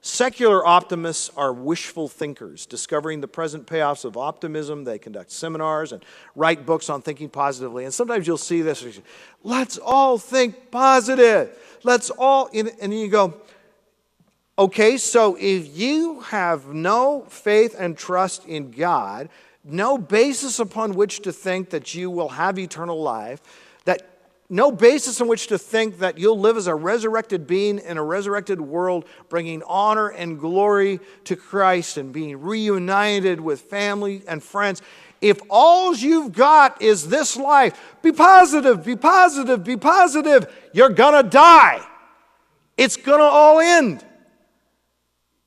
Secular optimists are wishful thinkers, discovering the present payoffs of optimism. They conduct seminars and write books on thinking positively. And sometimes you'll see this, let's all think positive. Let's all, and you go, okay, so if you have no faith and trust in God, no basis upon which to think that you will have eternal life, that no basis on which to think that you'll live as a resurrected being in a resurrected world, bringing honor and glory to Christ and being reunited with family and friends. If all you've got is this life, be positive, be positive, be positive, you're going to die. It's going to all end.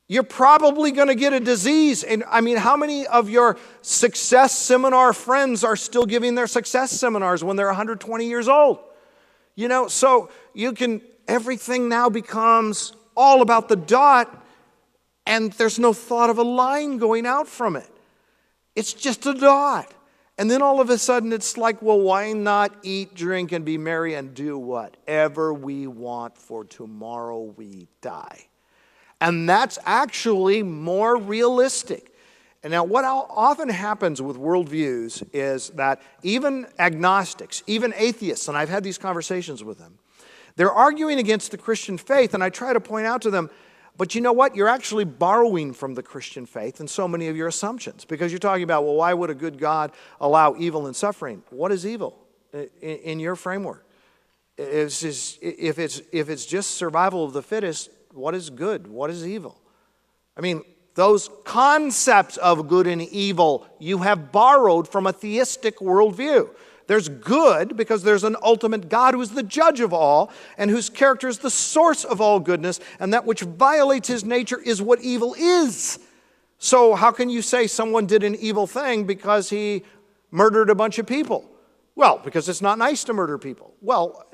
You're probably going to get a disease. And I mean, how many of your success seminar friends are still giving their success seminars when they're 120 years old? You know, so everything now becomes all about the dot, and there's no thought of a line going out from it. It's just a dot. And then all of a sudden it's like, well, why not eat, drink, and be merry and do whatever we want, for tomorrow we die. And that's actually more realistic. And now what often happens with worldviews is that even agnostics, even atheists, and I've had these conversations with them, they're arguing against the Christian faith, and I try to point out to them, but you know what? You're actually borrowing from the Christian faith in so many of your assumptions, because you're talking about, well, why would a good God allow evil and suffering? What is evil in your framework? If it's just survival of the fittest, what is good? What is evil? I mean, those concepts of good and evil you have borrowed from a theistic worldview. There's good because there's an ultimate God who is the judge of all and whose character is the source of all goodness, and that which violates his nature is what evil is. So how can you say someone did an evil thing because he murdered a bunch of people? Well, because it's not nice to murder people. Well,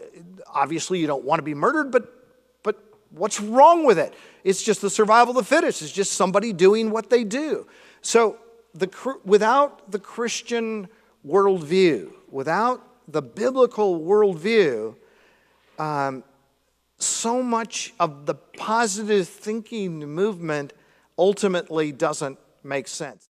obviously you don't want to be murdered, but what's wrong with it? It's just the survival of the fittest. It's just somebody doing what they do. So without the Christian worldview, without the biblical worldview, so much of the positive thinking movement ultimately doesn't make sense.